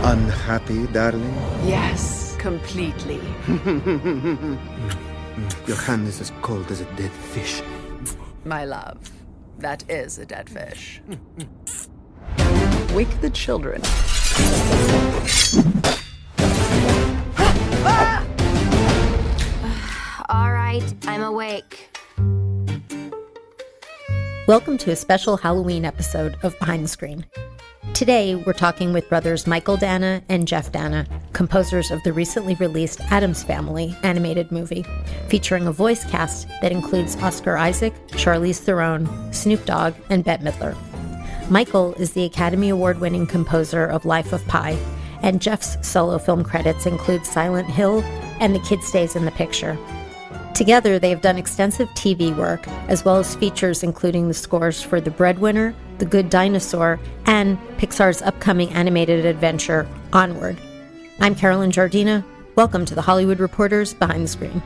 unhappy, darling? Yes, completely. Your hand is as cold as a dead fish. My love, that is a dead fish. Wake the children. All right, I'm awake. Welcome to a special Halloween episode of Behind the Screen. Today, we're talking with brothers Mychael Danna and Jeff Danna, composers of the recently released Addams Family animated movie, featuring a voice cast that includes Oscar Isaac, Charlize Theron, Snoop Dogg, and Bette Midler. Mychael is the Academy Award-winning composer of Life of Pi, and Jeff's solo film credits include Silent Hill and The Kid Stays in the Picture. Together, they have done extensive TV work, as well as features including the scores for The Breadwinner, The Good Dinosaur, and Pixar's upcoming animated adventure, Onward. I'm Carolyn Jardina. Welcome to the Hollywood Reporters Behind the Screen.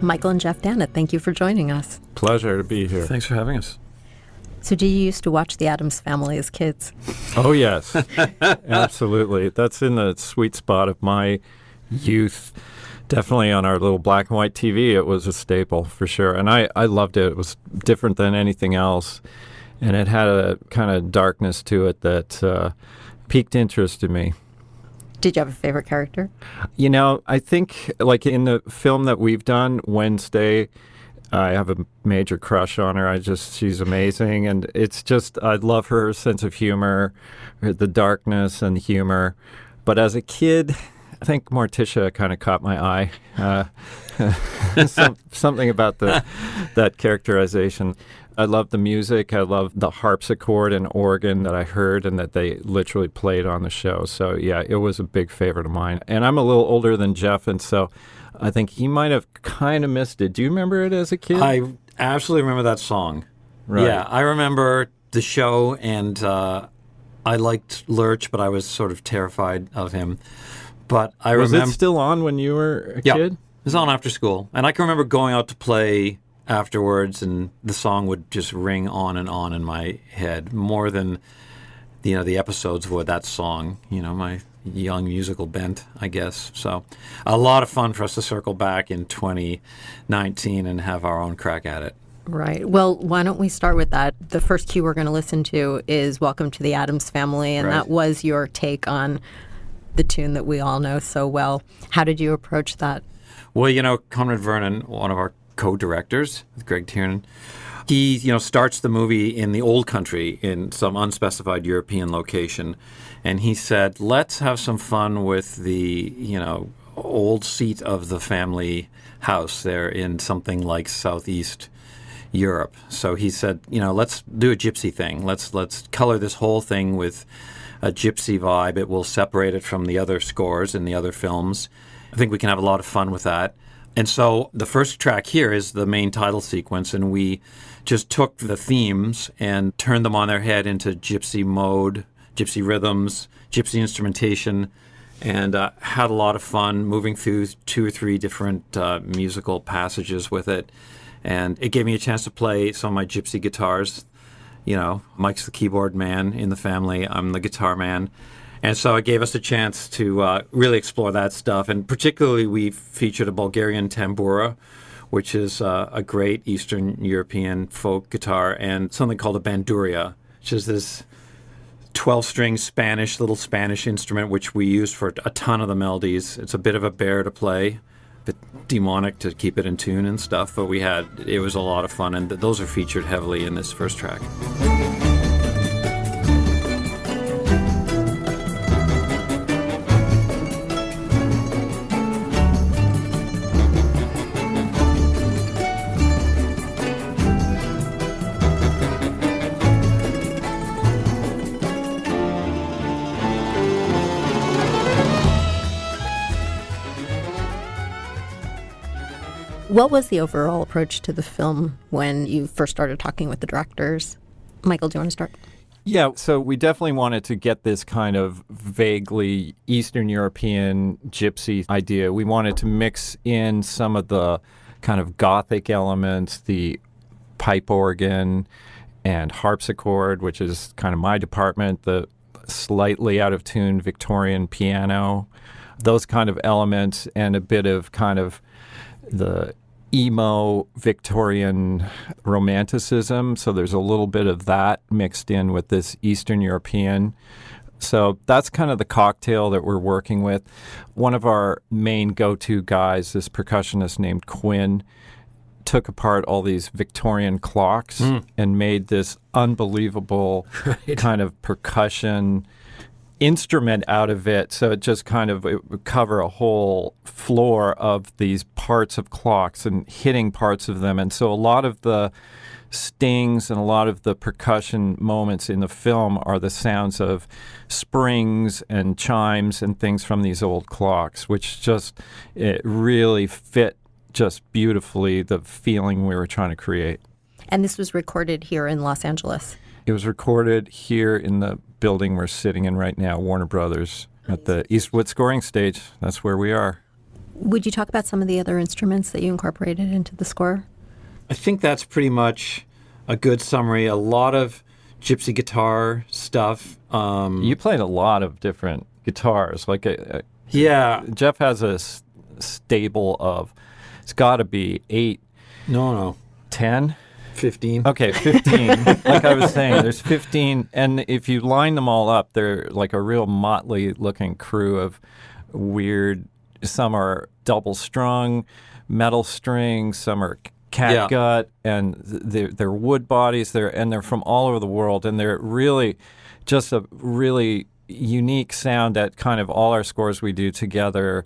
Mychael and Jeff Danna, thank you for joining us. Pleasure to be here. Thanks for having us. So did you used to watch the Addams Family as kids? Oh, yes. Absolutely. That's in the sweet spot of my youth. Definitely on our little black and white TV, it was a staple for sure. And I loved it. It was different than anything else. And it had a kind of darkness to it that piqued interest in me. Did you have a favorite character? You know, I think like in the film that we've done, Wednesday, I have a major crush on her. She's amazing. And it's just, I love her sense of humor, the darkness and humor. But as a kid, I think Morticia kind of caught my eye. Something about that characterization. I love the music. I love the harpsichord and organ that I heard and that they literally played on the show. So, yeah, it was a big favorite of mine. And I'm a little older than Jeff, and so I think he might have kind of missed it. Do you remember it as a kid? I absolutely remember that song. Right. Yeah, I remember the show, and I liked Lurch, but I was sort of terrified of him. But I remember... Was it still on when you were a kid? It was on after school. And I can remember going out to play afterwards, and the song would just ring on in my head, more than the episodes with that song, my young musical bent, I guess. So a lot of fun for us to circle back in 2019 and have our own crack at it. Right. Well, why don't we start with that? The first cue we're going to listen to is Welcome to the Addams Family, and that was your take on the tune that we all know so well. How did you approach that? Well, Conrad Vernon, one of our co-directors with Greg Tiernan, he, starts the movie in the old country in some unspecified European location. And he said, let's have some fun with the, old seat of the family house there in something like Southeast Europe. So he said, let's do a gypsy thing. Let's color this whole thing with a gypsy vibe. It will separate it from the other scores in the other films. I think we can have a lot of fun with that. And so the first track here is the main title sequence, and we just took the themes and turned them on their head into gypsy mode, gypsy rhythms, gypsy instrumentation, and had a lot of fun moving through 2 or 3 different musical passages with it. And it gave me a chance to play some of my gypsy guitars. Mike's the keyboard man in the family. I'm the guitar man. And so it gave us a chance to really explore that stuff. And particularly we featured a Bulgarian tambura, which is a great Eastern European folk guitar, and something called a bandurria, which is this 12-string little Spanish instrument, which we used for a ton of the melodies. It's a bit of a bear to play, a bit demonic to keep it in tune and stuff, but it was a lot of fun, and those are featured heavily in this first track. What was the overall approach to the film when you first started talking with the directors? Mychael, do you want to start? Yeah, so we definitely wanted to get this kind of vaguely Eastern European gypsy idea. We wanted to mix in some of the kind of Gothic elements, the pipe organ and harpsichord, which is kind of my department, the slightly out of tune Victorian piano, those kind of elements, and a bit of kind of the emo Victorian romanticism. So there's a little bit of that mixed in with this Eastern European. So that's kind of the cocktail that we're working with. One of our main go-to guys, this percussionist named Quinn, took apart all these Victorian clocks and made this unbelievable kind of percussion instrument out of it. So it just kind of it would cover a whole floor of these parts of clocks and hitting parts of them. And so a lot of the stings and a lot of the percussion moments in the film are the sounds of springs and chimes and things from these old clocks, which just it really fit just beautifully the feeling we were trying to create. And this was recorded here in Los Angeles. It was recorded here in the building we're sitting in right now, Warner Brothers, at the Eastwood scoring stage. That's where we are. Would you talk about some of the other instruments that you incorporated into the score? I think that's pretty much a good summary. A lot of gypsy guitar stuff. You played a lot of different guitars. Yeah. Jeff has a stable of, it's got to be 8. No. 10? 15. Okay, 15. Like I was saying, there's 15. And if you line them all up, they're like a real motley looking crew of weird, some are double strung, metal strings, some are catgut, and they're wood bodies. They're from all over the world, and they're really just a really unique sound that kind of all our scores we do together,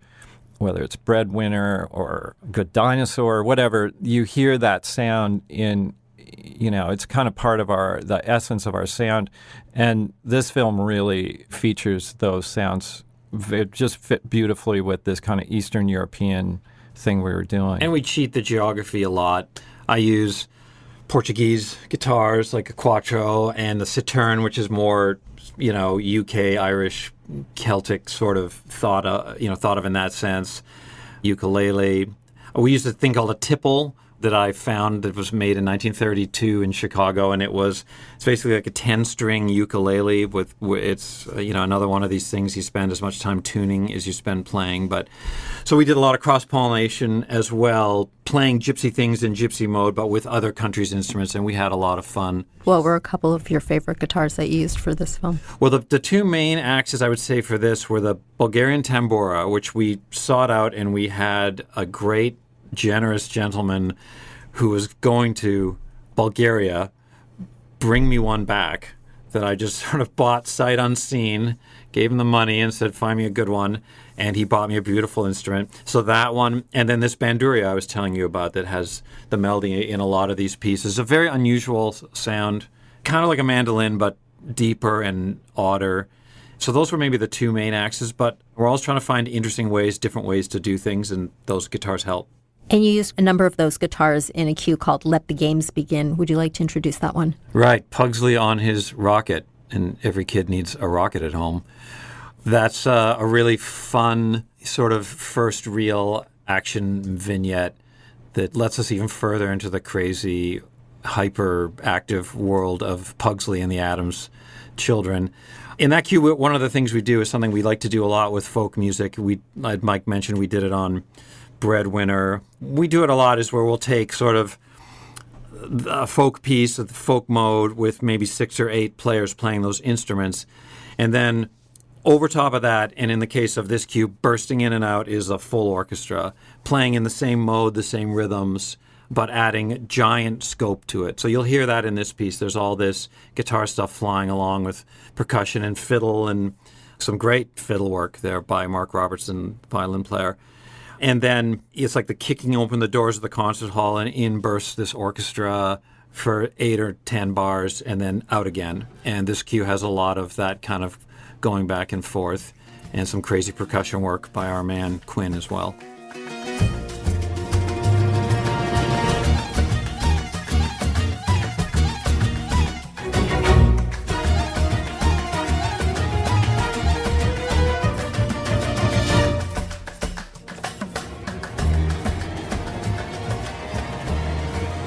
whether it's Breadwinner or Good Dinosaur or whatever, you hear that sound in, it's kind of part of the essence of our sound. And this film really features those sounds. It just fit beautifully with this kind of Eastern European thing we were doing. And we cheat the geography a lot. I use Portuguese guitars like a quattro and the Saturn, which is more, UK, Irish, Celtic sort of thought of in that sense. Ukulele. We used a thing called a tipple that I found that was made in 1932 in Chicago, and it's basically like a 10-string ukulele with it's another one of these things you spend as much time tuning as you spend playing. But so we did a lot of cross-pollination as well, playing gypsy things in gypsy mode, but with other countries' instruments, and we had a lot of fun. What were a couple of your favorite guitars that you used for this film? Well, the two main axes I would say for this were the Bulgarian tambura, which we sought out, and we had a great generous gentleman who was going to Bulgaria bring me one back that I just sort of bought sight unseen, gave him the money and said, find me a good one. And he bought me a beautiful instrument. So that one, and then this bandurria I was telling you about that has the melody in a lot of these pieces. A very unusual sound, kind of like a mandolin, but deeper and odder. So those were maybe the two main axes, but we're always trying to find interesting ways, different ways to do things, and those guitars help. And you used a number of those guitars in a cue called Let the Games Begin. Would you like to introduce that one? Right. Pugsley on his rocket, and every kid needs a rocket at home. That's a really fun sort of first real action vignette that lets us even further into the crazy, hyper-active world of Pugsley and the Addams children. In that cue, one of the things we do is something we like to do a lot with folk music. Like Mike mentioned, we did it on Breadwinner. We do it a lot is where we'll take sort of a folk piece of the folk mode with maybe 6 or 8 players playing those instruments. And then over top of that, and in the case of this cue, bursting in and out is a full orchestra playing in the same mode, the same rhythms, but adding giant scope to it. So you'll hear that in this piece. There's all this guitar stuff flying along with percussion and fiddle and some great fiddle work there by Mark Robertson, violin player. And then it's like the kicking open the doors of the concert hall, and in bursts this orchestra for 8 or 10 bars and then out again. And this cue has a lot of that kind of going back and forth and some crazy percussion work by our man Quinn as well.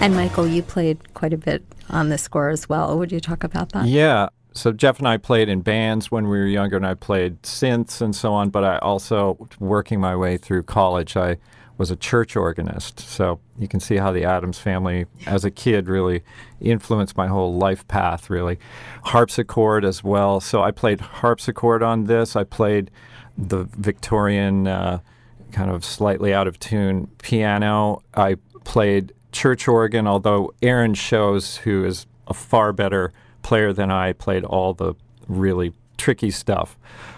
And Michael, you played quite a bit on this score as well. Would you talk about that? Yeah. So Jeff and I played in bands when we were younger, and I played synths and so on. But I also, working my way through college, I was a church organist. So you can see how the Addams Family, as a kid, really influenced my whole life path, really. Harpsichord as well. So I played harpsichord on this. I played the Victorian, kind of slightly out of tune piano. I played church organ, although Aaron Shows, who is a far better player than I, played all the really tricky stuff.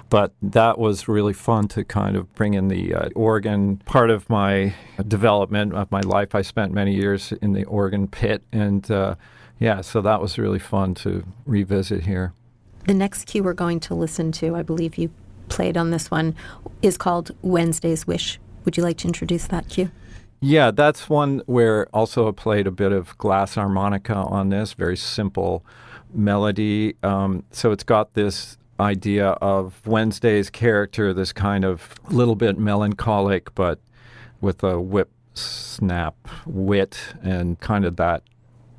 But that was really fun to kind of bring in the organ part of my development of my life. I spent many years in the organ pit, and so that was really fun to revisit here. The next cue we're going to listen to, I believe you played on this one, is called Wednesday's Wish. Would you like to introduce that cue? Yeah, that's one where also I played a bit of glass harmonica on this, very simple melody. So it's got this idea of Wednesday's character, this kind of little bit melancholic, but with a whip snap wit and kind of that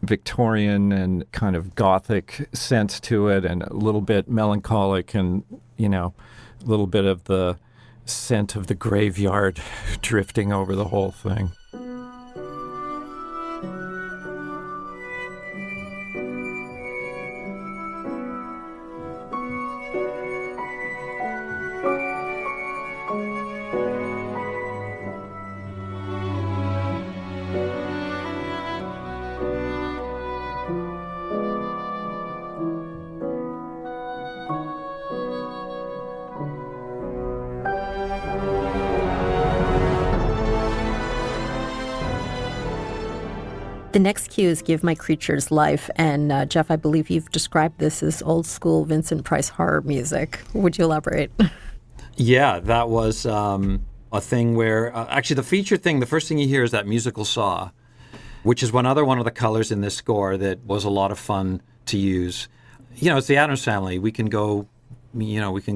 Victorian and kind of Gothic sense to it, and a little bit melancholic, and, a little bit of the scent of the graveyard drifting over the whole thing. The next cue is Give My Creatures Life, and Jeff, I believe you've described this as old school Vincent Price horror music. Would you elaborate? Yeah, that was a thing where, actually the feature thing, the first thing you hear is that musical saw, which is one of the colors in this score that was a lot of fun to use. It's the Addams Family. We can go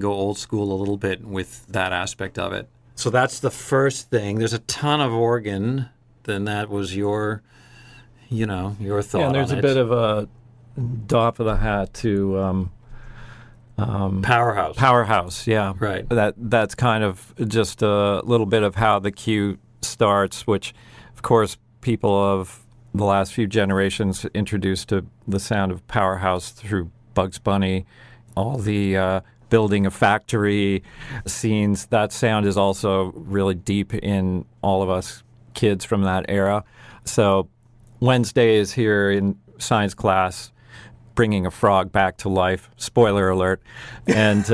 old school a little bit with that aspect of it. So that's the first thing. There's a ton of organ, then that was your thought. Yeah, and there's a bit of a doff of the hat to Powerhouse, yeah. Right. That's kind of just a little bit of how the cue starts, which, of course, people of the last few generations introduced to the sound of Powerhouse through Bugs Bunny, all the building a factory scenes. That sound is also really deep in all of us kids from that era. So Wednesday is here in science class bringing a frog back to life. Spoiler alert. And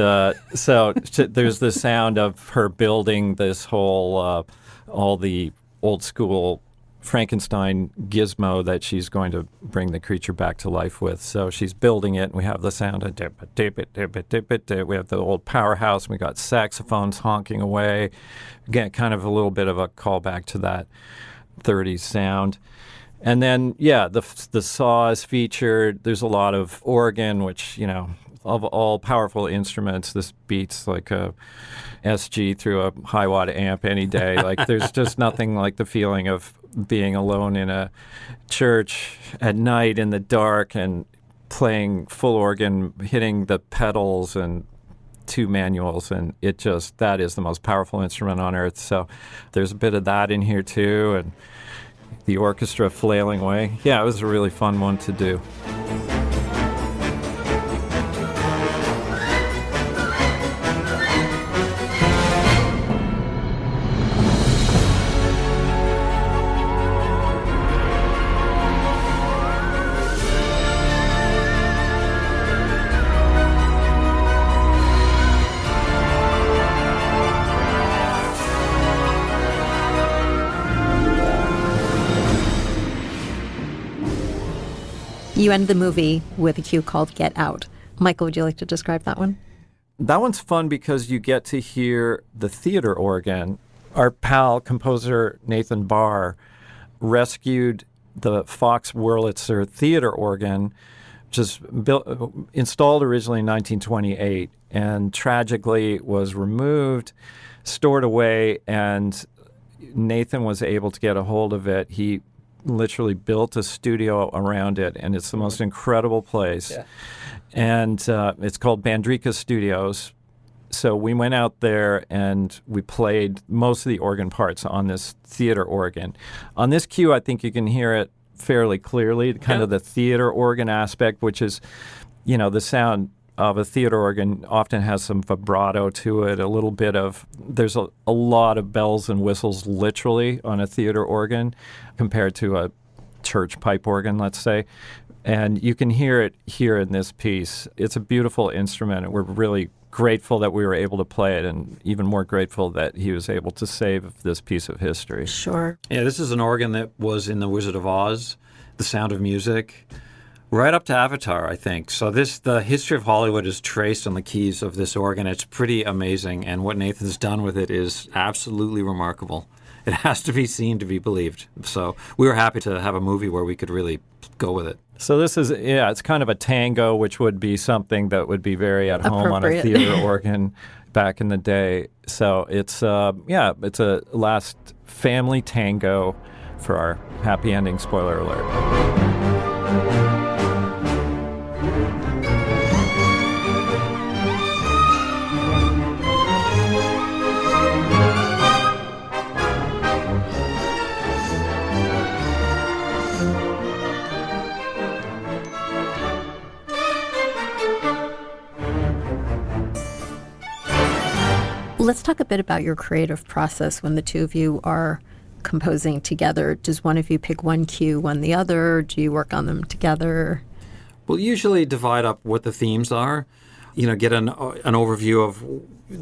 so there's the sound of her building this whole, all the old school Frankenstein gizmo that she's going to bring the creature back to life with. So she's building it, and we have the sound of dip it, dip it, dip it, dip it, dip it. We have the old Powerhouse, and we got saxophones honking away. Again, kind of a little bit of a callback to that 30s sound. And then, the saw is featured. There's a lot of organ, which, of all powerful instruments, this beats like a SG through a high-watt amp any day. Like, there's just nothing like the feeling of being alone in a church at night in the dark and playing full organ, hitting the pedals and two manuals, and that is the most powerful instrument on earth. So there's a bit of that in here, too, and the orchestra flailing away. Yeah, it was a really fun one to do. You end the movie with a cue called Get Out. Michael, would you like to describe that one? That one's fun because you get to hear the theater organ. Our pal, composer Nathan Barr, rescued the Fox Wurlitzer theater organ, which was installed originally in 1928, and tragically was removed, stored away, and Nathan was able to get a hold of it. He literally built a studio around it, and it's the most incredible place. Yeah. And it's called Bandrika Studios. So we went out there and we played most of the organ parts on this theater organ. On this cue, I think you can hear it fairly clearly, kind of the theater organ aspect, which is, the sound of a theater organ often has some vibrato to it, a little bit of, there's a lot of bells and whistles literally on a theater organ compared to a church pipe organ, let's say. And you can hear it here in this piece. It's a beautiful instrument, and we're really grateful that we were able to play it, and even more grateful that he was able to save this piece of history. Sure. Yeah, this is an organ that was in The Wizard of Oz, The Sound of Music, right up to Avatar, I think. So the history of Hollywood is traced on the keys of this organ. It's pretty amazing, and what Nathan's done with it is absolutely remarkable. It has to be seen to be believed. So we were happy to have a movie where we could really go with it. So this is, it's kind of a tango, which would be something that would be very at home on a theater organ back in the day. So it's, it's a last family tango for our happy ending, spoiler alert. Let's talk a bit about your creative process when the two of you are composing together. Does one of you pick one cue, one the other? Do you work on them together? We'll usually divide up what the themes are, get an overview of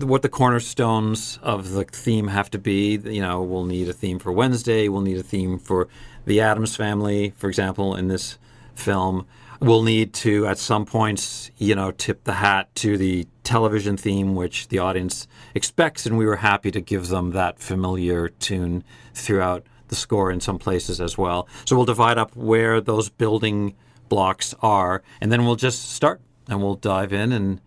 what the cornerstones of the theme have to be. We'll need a theme for Wednesday. We'll need a theme for the Addams Family, for example, in this film. We'll need to, at some points, tip the hat to the television theme, which the audience expects, and we were happy to give them that familiar tune throughout the score in some places as well. So we'll divide up where those building blocks are, and then we'll just start, and we'll dive in, and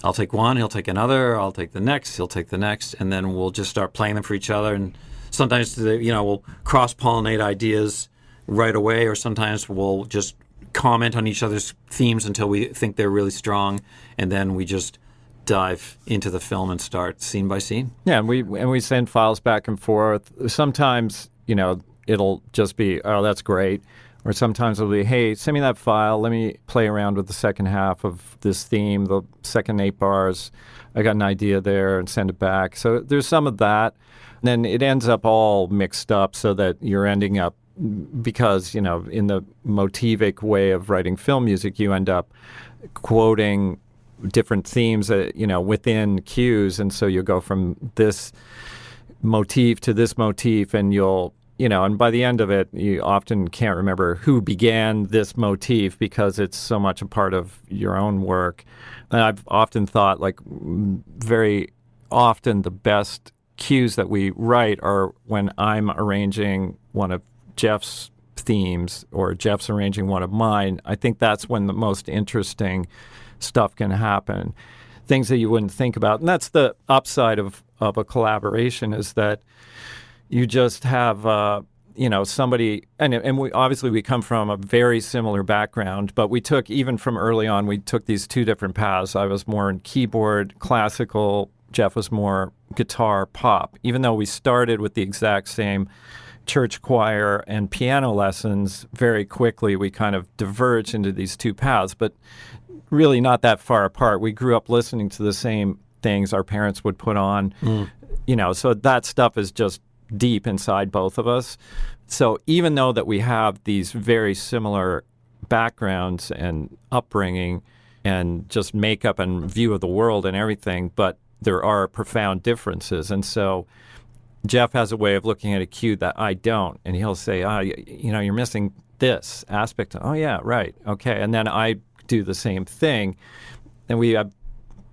I'll take one, he'll take another, I'll take the next, he'll take the next, and then we'll just start playing them for each other. And sometimes, we'll cross-pollinate ideas right away, or sometimes we'll just comment on each other's themes until we think they're really strong, and then we just dive into the film and start scene by scene. Yeah, and we send files back and forth. Sometimes, it'll just be, oh, that's great. Or sometimes it'll be, hey, send me that file. Let me play around with the second half of this theme, the second 8 bars. I got an idea there, and send it back. So there's some of that. And then it ends up all mixed up so that you're ending up, because, in the motivic way of writing film music, you end up quoting different themes, within cues. And so you'll go from this motif to this motif, and and by the end of it, you often can't remember who began this motif because it's so much a part of your own work. And I've often thought, very often the best cues that we write are when I'm arranging one of Jeff's themes or Jeff's arranging one of mine. I think that's when the most interesting stuff can happen, things that you wouldn't think about. And that's the upside of a collaboration, is that you just have, somebody, and we obviously we come from a very similar background, but we took, even from early on, we took these two different paths. I was more in keyboard, classical. Jeff was more guitar, pop. Even though we started with the exact same church choir and piano lessons, very quickly we kind of diverged into these two paths, but really not that far apart. We grew up listening to the same things our parents would put on, so that stuff is just deep inside both of us. So even though that we have these very similar backgrounds and upbringing and just makeup and view of the world and everything, but there are profound differences. And so Jeff has a way of looking at a cue that I don't, and he'll say, you're missing this aspect. Oh, yeah, right. Okay. And then I do the same thing, and we have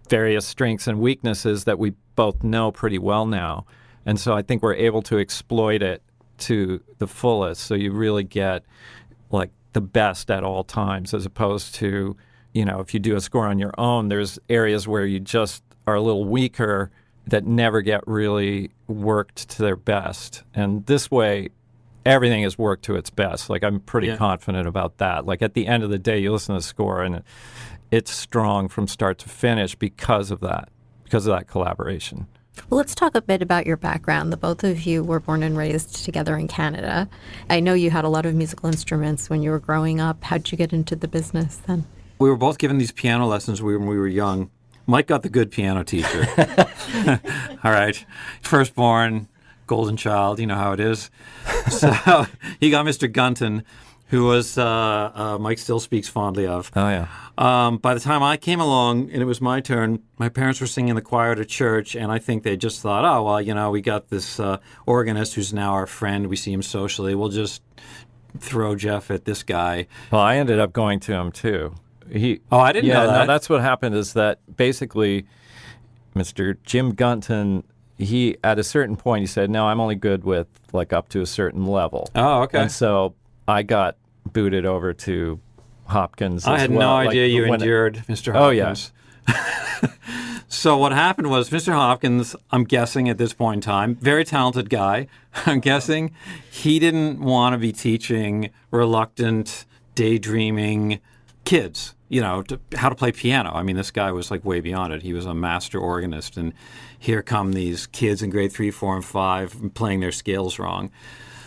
various strengths and weaknesses that we both know pretty well now. And so I think we're able to exploit it to the fullest. So you really get the best at all times, as opposed to, if you do a score on your own, there's areas where you just are a little weaker that never get really worked to their best. And this way, everything is worked to its best. Like, I'm pretty Yeah. confident about that. Like, at the end of the day, you listen to the score and it's strong from start to finish because of that collaboration. Well, let's talk a bit about your background. The both of you were born and raised together in Canada. I know you had a lot of musical instruments when you were growing up. How'd you get into the business then? We were both given these piano lessons when we were young. Mike got the good piano teacher. All right. Firstborn, golden child, you know how it is. So he got Mr. Gunton, who was Mike still speaks fondly of. Oh, yeah. By the time I came along and it was my turn, my parents were singing the choir at a church, and I think they just thought, oh, well, you know, we got this organist who's now our friend. We see him socially. We'll just throw Jeff at this guy. Well, I ended up going to him, too. I didn't know that. No, that's what happened is that basically Mr. Jim Gunton, he, at a certain point, he said, no, I'm only good with, like, up to a certain level. Oh, okay. And so I got booted over to Hopkins. I had no idea you endured Mr. Hopkins. Oh, yeah. So what happened was Mr. Hopkins, I'm guessing at this point in time, very talented guy, I'm guessing, he didn't want to be teaching reluctant, daydreaming kids, you know, how to play piano. I mean, this guy was like way beyond it. He was a master organist, and here come these kids in grade 3, 4, and 5 playing their scales wrong.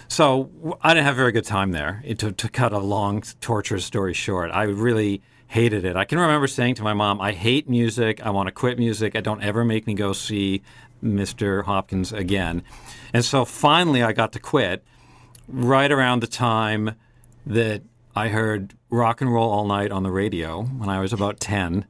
So I didn't have a very good time there. To cut a long, torturous story short, I really hated it. I can remember saying to my mom, I hate music. I want to quit music. Don't ever make me go see Mr. Hopkins again. And so finally I got to quit right around the time that I heard Rock and Roll All Night on the radio when I was about 10.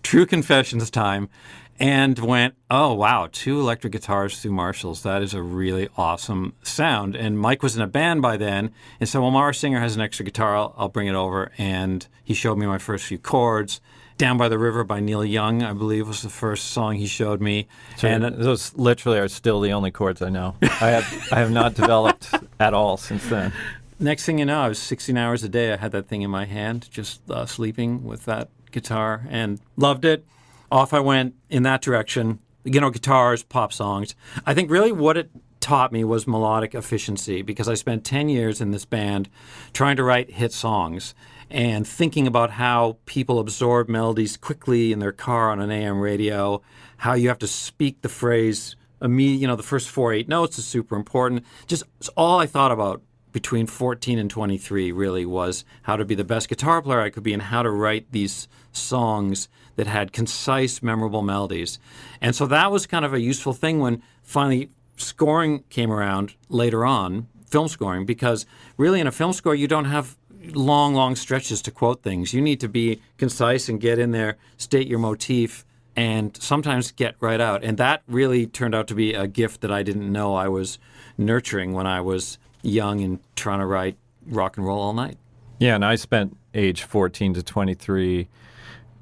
True confessions time. And went, oh, wow, 2 electric guitars through Marshalls. That is a really awesome sound. And Mike was in a band by then. And so, well, our singer has an extra guitar. I'll bring it over. And he showed me my first few chords. Down by the River by Neil Young, I believe, was the first song he showed me. So and those literally are still the only chords I know. I have not developed at all since then. Next thing you know, I was 16 hours a day. I had that thing in my hand, just sleeping with that guitar, and loved it. Off I went in that direction, you know, guitars, pop songs. I think really what it taught me was melodic efficiency, because I spent 10 years in this band trying to write hit songs and thinking about how people absorb melodies quickly in their car on an AM radio, how you have to speak the phrase immediately, you know, the first 4, 8 notes is super important. Just it's all I thought about between 14 and 23 really was how to be the best guitar player I could be and how to write these songs that had concise, memorable melodies. And so that was kind of a useful thing when finally scoring came around later on, film scoring, because really in a film score you don't have long stretches to quote things. You need to be concise and get in there, state your motif, and sometimes get right out. And that really turned out to be a gift that I didn't know I was nurturing when I was young and trying to write Rock and Roll All Night. Yeah, and I spent age 14 to 23,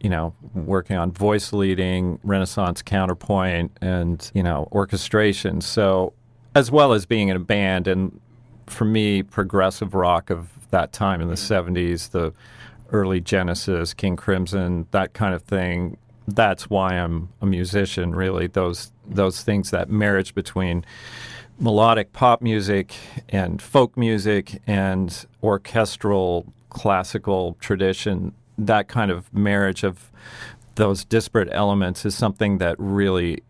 you know, working on voice leading, Renaissance counterpoint, and, you know, orchestration. So, as well as being in a band, and for me, progressive rock of that time in the 70s, the early Genesis, King Crimson, that kind of thing, that's why I'm a musician, really. Those things, that marriage between melodic pop music and folk music and orchestral classical tradition, that kind of marriage of those disparate elements is something that really,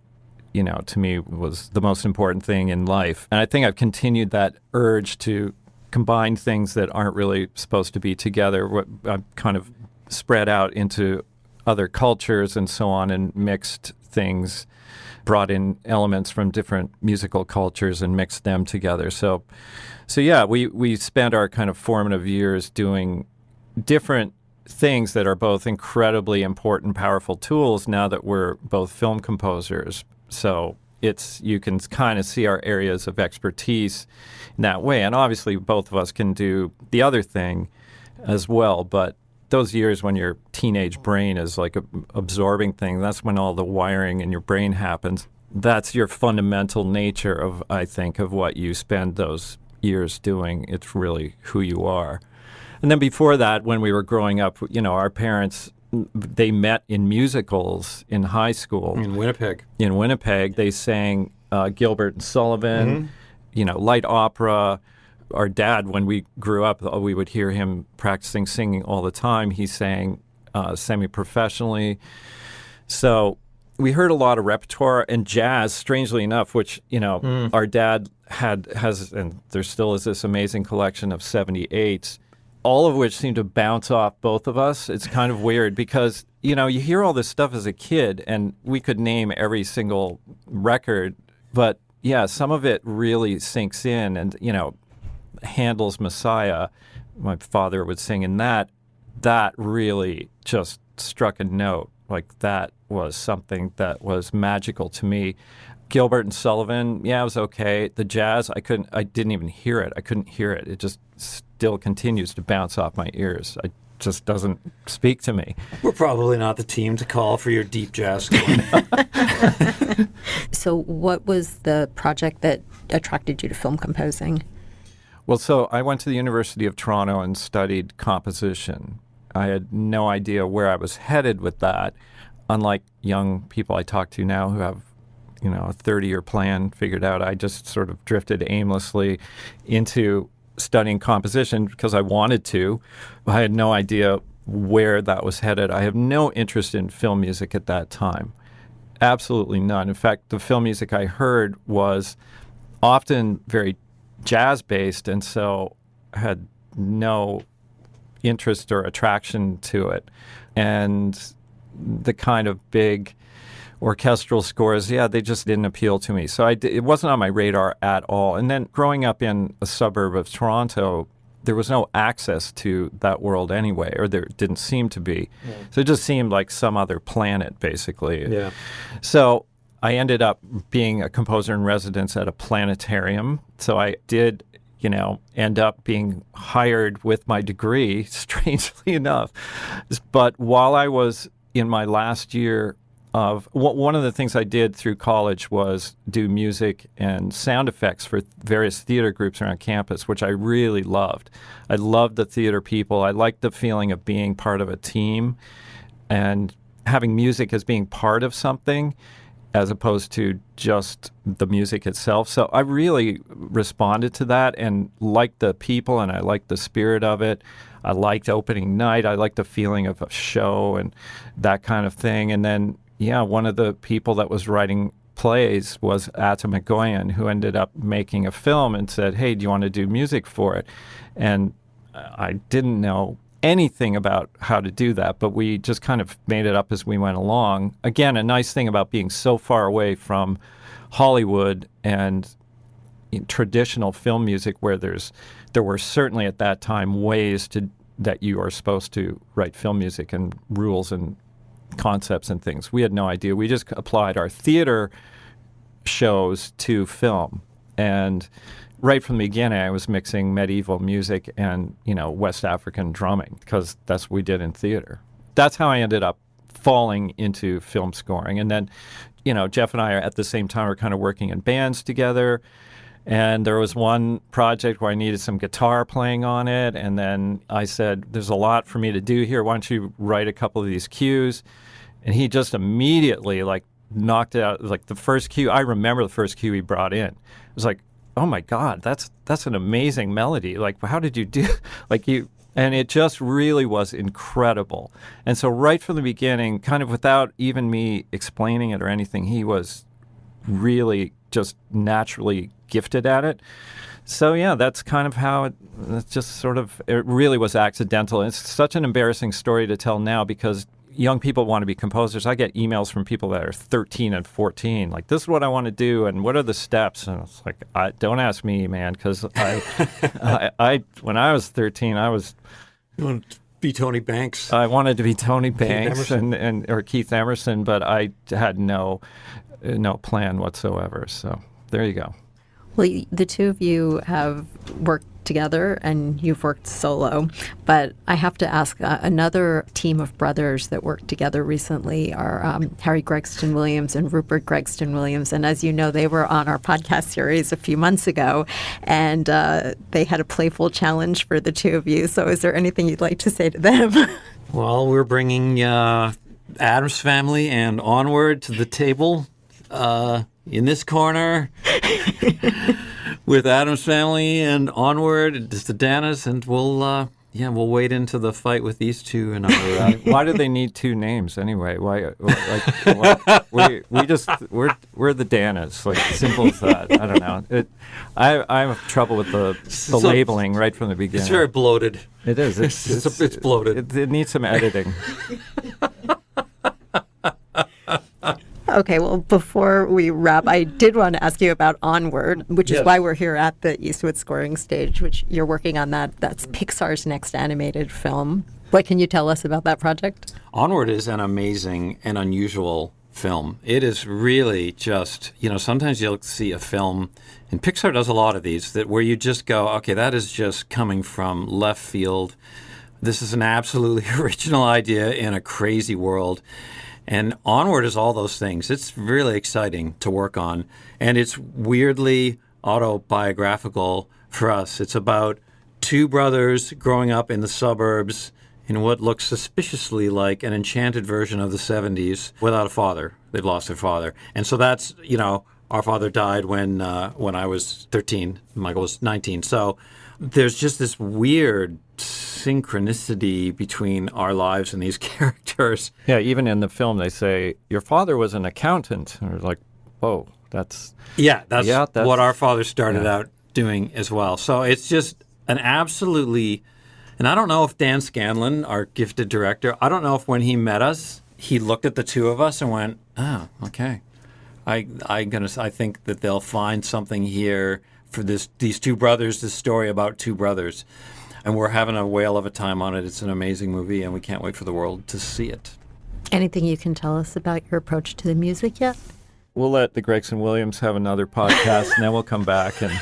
you know, to me was the most important thing in life. And I think I've continued that urge to combine things that aren't really supposed to be together. I've kind of spread out into other cultures and so on and mixed things, brought in elements from different musical cultures and mixed them together. So yeah, we spent our kind of formative years doing different things that are both incredibly important, powerful tools now that we're both film composers. So you can kind of see our areas of expertise in that way. And obviously both of us can do the other thing as well. But those years when your teenage brain is like absorbing things, that's when all the wiring in your brain happens. That's your fundamental nature of, I think, of what you spend those years doing. It's really who you are. And then before that, when we were growing up, you know, our parents, they met in musicals in high school. In Winnipeg. In Winnipeg. They sang Gilbert and Sullivan. light opera. Our dad, when we grew up, we would hear him practicing singing all the time. He sang semi-professionally. So we heard a lot of repertoire and jazz, strangely enough, which, our dad has, and there still is this amazing collection of 78s, all of which seem to bounce off both of us. It's kind of weird because, you hear all this stuff as a kid and we could name every single record, but yeah, some of it really sinks in. And, Handel's Messiah, my father would sing in that really just struck a note. Like that was something that was magical to me. Gilbert and Sullivan, yeah, it was okay. The jazz, I didn't even hear it. I couldn't hear it. It just still continues to bounce off my ears. It just doesn't speak to me. We're probably not the team to call for your deep jazz scoring. So what was the project that attracted you to film composing? Well, so I went to the University of Toronto and studied composition. I had no idea where I was headed with that, unlike young people I talk to now who have, a 30-year plan figured out. I just sort of drifted aimlessly into studying composition because I wanted to. I had no idea where that was headed. I have no interest in film music at that time. Absolutely none. In fact, the film music I heard was often very jazz-based, and so had no interest or attraction to it. And the kind of big orchestral scores, they just didn't appeal to me. So it wasn't on my radar at all. And then growing up in a suburb of Toronto, there was no access to that world anyway, or there didn't seem to be. Yeah. So it just seemed like some other planet, basically. Yeah. So I ended up being a composer in residence at a planetarium. So I did, end up being hired with my degree, strangely enough. But while I was in my last year one of the things I did through college was do music and sound effects for various theater groups around campus, which I really loved. I loved the theater people. I liked the feeling of being part of a team and having music as being part of something as opposed to just the music itself. So I really responded to that and liked the people, and I liked the spirit of it. I liked opening night. I liked the feeling of a show and that kind of thing. And then, one of the people that was writing plays was Atta McGoyan, who ended up making a film and said, hey, do you want to do music for it? And I didn't know anything about how to do that, but we just kind of made it up as we went along. Again, a nice thing about being so far away from Hollywood and traditional film music, where there were certainly at that time ways that you are supposed to write film music and rules and concepts and things. We had no idea. We just applied our theater shows to film. And right from the beginning, I was mixing medieval music and, West African drumming, because that's what we did in theater. That's how I ended up falling into film scoring. And then, Jeff and I at the same time were kind of working in bands together. And there was one project where I needed some guitar playing on it. And then I said, there's a lot for me to do here. Why don't you write a couple of these cues? And he just immediately knocked it out. Like the first cue, I remember the first cue he brought in. It was like, oh my God, that's an amazing melody. Like, how did you do and it just really was incredible. And so right from the beginning, kind of without even me explaining it or anything, he was really just naturally gifted at it. So that's kind of how it really was accidental. And it's such an embarrassing story to tell now because young people want to be composers. I get emails from people that are 13 and 14, like, this is what I want to do, and what are the steps? And it's like, don't ask me, man, because I when I was 13, I was... You want to be Tony Banks? I wanted to be Tony Banks or Keith Emerson, but I had no plan whatsoever. So there you go. Well, the two of you have worked together and you've worked solo, but I have to ask, another team of brothers that worked together recently are Harry Gregston Williams and Rupert Gregston Williams. And as you know, they were on our podcast series a few months ago, and they had a playful challenge for the two of you. So is there anything you'd like to say to them? Well, we're bringing Addams Family and Onward to the table. In this corner, with Addams Family and Onward. It's the Dannas, and we'll wade into the fight with these two. And why do they need two names anyway? Why? We're the Dannas. Like, simple as that. I don't know. I have trouble with the labeling right from the beginning. It's very bloated. It is. It's bloated. It needs some editing. Okay, well, before we wrap, I did want to ask you about Onward, which is why we're here at the Eastwood Scoring Stage, which you're working on that. That's Pixar's next animated film. What can you tell us about that project? Onward is an amazing and unusual film. It is really just, sometimes you'll see a film, and Pixar does a lot of these, where you just go, okay, that is just coming from left field. This is an absolutely original idea in a crazy world. And Onward is all those things. It's really exciting to work on. And it's weirdly autobiographical for us. It's about two brothers growing up in the suburbs in what looks suspiciously like an enchanted version of the 70s without a father. They've lost their father. And so that's, our father died when I was 13. Michael was 19. So there's just this weird synchronicity between our lives and these characters. Yeah, even in the film they say, your father was an accountant. And we're like, whoa, that's what our father started out doing as well. So it's just an absolutely, and I don't know if Dan Scanlon, our gifted director, I don't know if when he met us, he looked at the two of us and went, oh, okay. I think that they'll find something here for these two brothers, this story about two brothers. And we're having a whale of a time on it. It's an amazing movie, and we can't wait for the world to see it. Anything you can tell us about your approach to the music yet? We'll let the Gregson Williams have another podcast, and then we'll come back and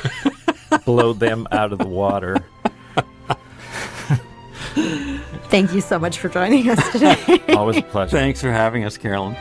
blow them out of the water. Thank you so much for joining us today. Always a pleasure. Thanks for having us, Carolyn.